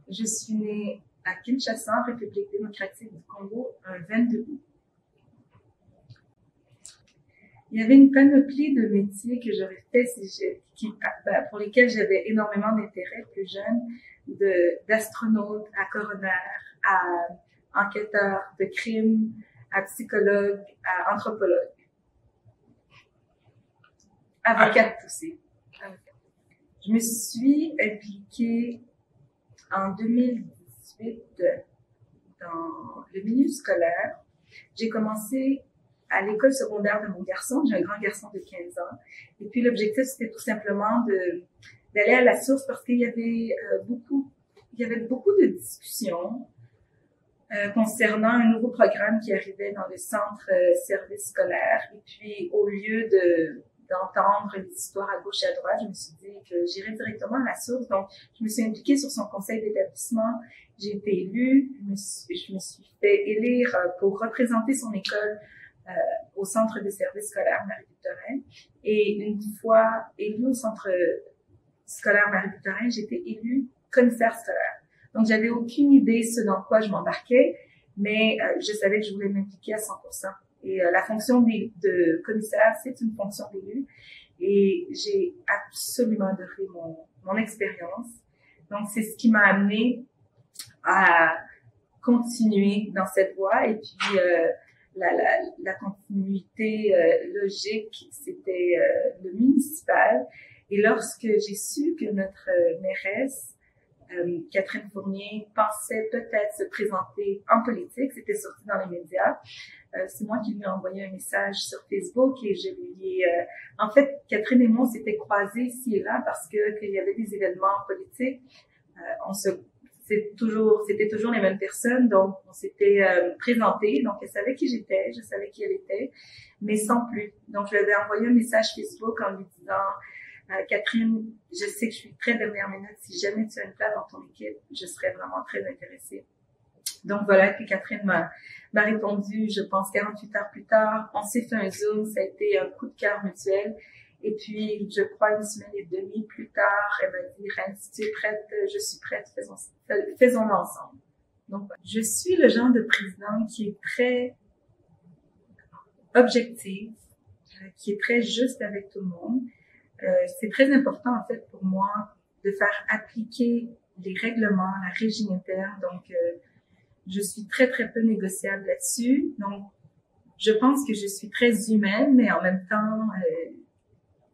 Je suis née à Kinshasa, en République démocratique du Congo, un 22 août. Il y avait une panoplie de métiers que j'aurais fait pour lesquels j'avais énormément d'intérêt plus jeune, d'astronaute à coroner, à enquêteur de crime, à psychologue, à anthropologue. Avocate aussi. Je me suis impliquée en 2018 dans le milieu scolaire. J'ai commencé à l'école secondaire de mon garçon. J'ai un grand garçon de 15 ans. Et puis, l'objectif, c'était tout simplement d'aller à la source parce qu'il y avait beaucoup de discussions concernant un nouveau programme qui arrivait dans le centre service scolaire. Et puis, au lieu d'entendre les histoires à gauche et à droite, je me suis dit que j'irais directement à la source. Donc, je me suis impliquée sur son conseil d'établissement. J'ai été élue. Je me suis fait élire pour représenter son école au centre de service scolaire Marie-Victorin. Et une fois élue au centre scolaire Marie-Victorin, j'ai été élue commissaire scolaire. Donc, j'avais aucune idée ce dans quoi je m'embarquais, mais je savais que je voulais m'impliquer à 100%. Et la fonction de commissaire, c'est une fonction d'élu. Et j'ai absolument adoré mon expérience. Donc, c'est ce qui m'a amenée à continuer dans cette voie. Et puis, la continuité logique, c'était le municipal. Et lorsque j'ai su que notre mairesse, Catherine Fournier, pensait peut-être se présenter en politique, c'était sorti dans les médias, c'est moi qui lui ai envoyé un message sur Facebook et je lui ai... en fait, Catherine et moi, on s'était croisés ici et là parce qu'il y avait des événements politiques. C'était toujours les mêmes personnes, donc on s'était présentés. Donc, elle savait qui j'étais, je savais qui elle était, mais sans plus. Donc, je lui avais envoyé un message Facebook en lui disant Catherine, je sais que je suis très dernière minute. Si jamais tu as une place dans ton équipe, je serais vraiment très intéressée. Donc, voilà, puis Catherine m'a répondu, je pense, 48 heures plus tard. On s'est fait un Zoom, ça a été un coup de cœur mutuel. Et puis, je crois une semaine et demie plus tard, elle m'a dit, Reine, si tu es prête, je suis prête, faisons-le ensemble. Donc, je suis le genre de président qui est très objectif, qui est très juste avec tout le monde. C'est très important, en fait, pour moi, de faire appliquer les règlements, la régie interne. Donc, je suis très, très peu négociable là-dessus. Donc, je pense que je suis très humaine, mais en même temps,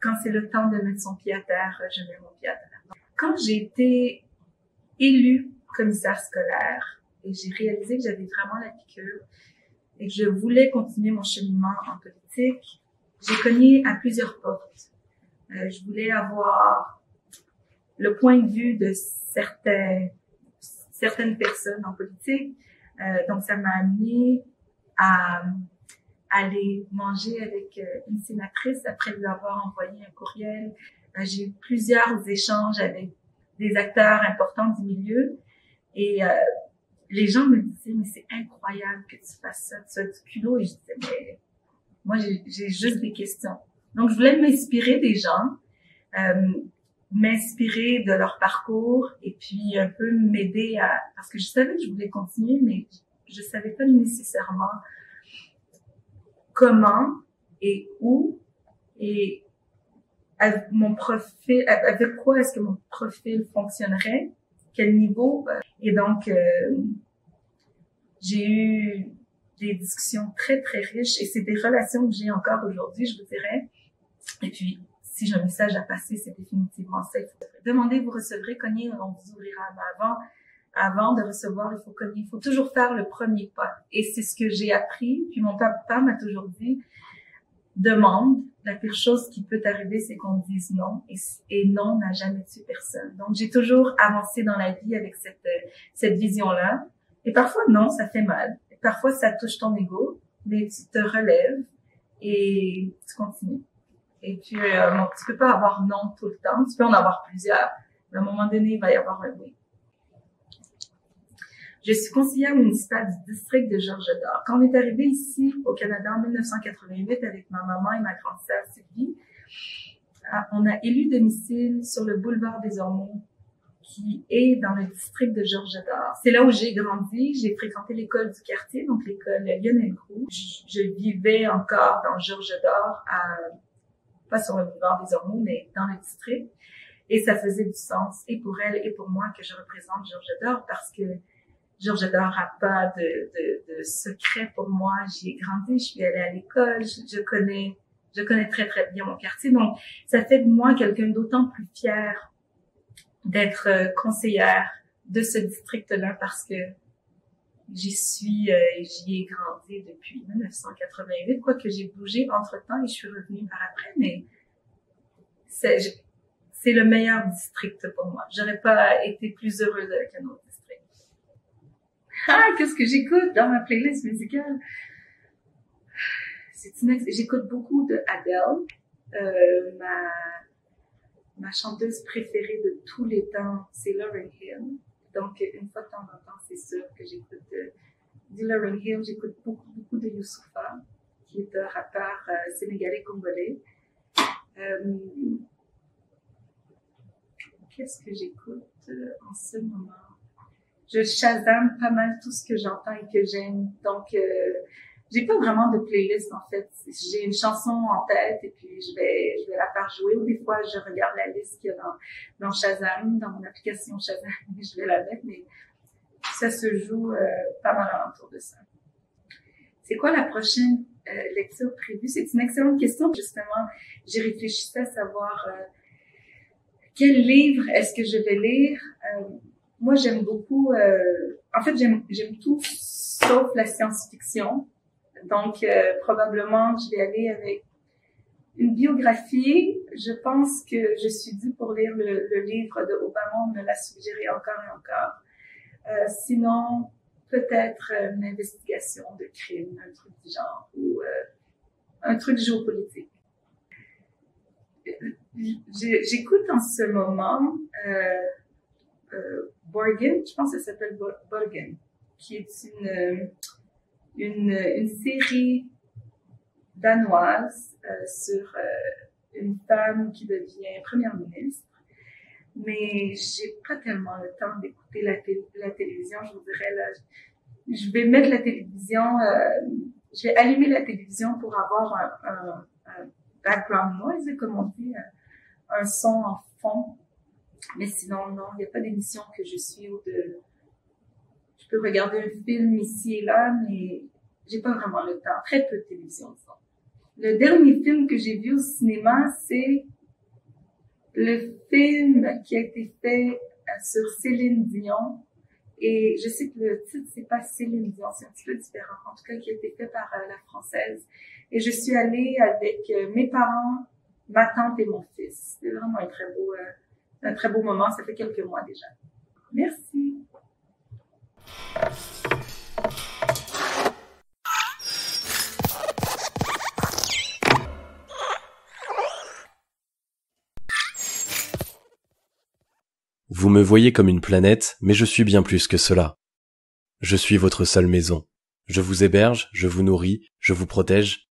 quand c'est le temps de mettre son pied à terre, je mets mon pied à terre. Quand j'ai été élue commissaire scolaire et j'ai réalisé que j'avais vraiment la piqûre et que je voulais continuer mon cheminement en politique, j'ai cogné à plusieurs portes. Je voulais avoir le point de vue de certaines personnes en politique. Donc, ça m'a amené à aller manger avec une sénatrice après lui avoir envoyé un courriel. J'ai eu plusieurs échanges avec des acteurs importants du milieu et les gens me disaient, mais c'est incroyable que tu fasses ça, tu as du culot. Et je disais, mais moi, j'ai juste des questions. Donc, je voulais m'inspirer des gens, m'inspirer de leur parcours et puis un peu m'aider parce que je savais que je voulais continuer, mais je savais pas nécessairement comment et où et avec quoi est-ce que mon profil fonctionnerait, quel niveau. Et donc, j'ai eu des discussions très, très riches et c'est des relations que j'ai encore aujourd'hui, je vous dirais. Et puis, si j'ai un message à passer, c'est définitivement ça. Demandez, vous recevrez, cognez, on vous ouvrira. Mais avant de recevoir, il faut cogner. Il faut toujours faire le premier pas. Et c'est ce que j'ai appris. Puis mon papa m'a toujours dit, demande. La pire chose qui peut arriver, c'est qu'on dise non. Et non n'a jamais tué personne. Donc, j'ai toujours avancé dans la vie avec cette vision-là. Et parfois, non, ça fait mal. Et parfois, ça touche ton ego. Mais tu te relèves et tu continues. Et puis, tu peux pas avoir non tout le temps. Tu peux en avoir plusieurs. Mais à un moment donné, il va y avoir un oui. Je suis conseillère municipale du district de Georges-Dor. Quand on est arrivé ici, au Canada, en 1988, avec ma maman et ma grande sœur Sylvie, on a élu domicile sur le boulevard des Ormeaux, qui est dans le district de Georges-Dor. C'est là où j'ai grandi. J'ai fréquenté l'école du quartier, donc l'école Lionel Groulx. Je vivais encore dans Georges-Dor, pas sur le boulevard des Ormeaux, mais dans le district. Et ça faisait du sens, et pour elle et pour moi, que je représente Georges-Dor, parce que Georges-Dor n'a pas de secret pour moi. J'y ai grandi, je suis allée à l'école, je connais très, très bien mon quartier. Donc, ça fait de moi quelqu'un d'autant plus fier d'être conseillère de ce district-là, parce que j'y ai grandi depuis 1988, quoique j'ai bougé entre-temps et je suis revenue par après, mais c'est le meilleur district pour moi. J'aurais pas été plus heureuse avec un autre district. Qu'est-ce que j'écoute dans ma playlist musicale? J'écoute beaucoup de Adele. Ma chanteuse préférée de tous les temps, c'est Lauryn Hill. Donc, une fois de temps en temps, c'est sûr que j'écoute du Lauryn Hill. J'écoute beaucoup de Youssoupha, qui est un rappeur sénégalais-congolais. Qu'est-ce que j'écoute en ce moment? Je Shazam pas mal tout ce que j'entends et que j'aime. Donc, j'ai pas vraiment de playlist, en fait. J'ai une chanson en tête et puis je vais la faire jouer. Ou des fois, je regarde la liste qu'il y a dans Shazam, dans mon application Shazam, et je vais la mettre, mais ça se joue pas mal autour de ça. C'est quoi la prochaine lecture prévue? C'est une excellente question. Justement, j'ai réfléchi à savoir quel livre est-ce que je vais lire. Moi, j'aime beaucoup... en fait, j'aime tout sauf la science-fiction. Donc, probablement, je vais aller avec une biographie. Je pense que je suis due pour lire le livre de Obama. On me l'a suggéré encore et encore. Sinon, peut-être une investigation de crime, un truc du genre, ou un truc géopolitique. J'écoute en ce moment Borgen, je pense que ça s'appelle Borgen, qui est une série danoise sur une femme qui devient première ministre. Mais j'ai pas tellement le temps d'écouter la télévision, je vous dirais là. Je vais mettre la télévision, je vais allumer la télévision pour avoir un background noise, comme on dit, un son en fond. Mais sinon, non, il n'y a pas d'émission que je suis je peux regarder un film ici et là, mais j'ai pas vraiment le temps. Très peu de télévision, disons. Le dernier film que j'ai vu au cinéma, c'est le film qui a été fait sur Céline Dion. Et je sais que le titre, c'est pas Céline Dion, c'est un petit peu différent. En tout cas, qui a été fait par la Française. Et je suis allée avec mes parents, ma tante et mon fils. C'était vraiment un très beau moment. Ça fait quelques mois déjà. Merci. Vous me voyez comme une planète, mais je suis bien plus que cela. Je suis votre seule maison. Je vous héberge, je vous nourris, je vous protège,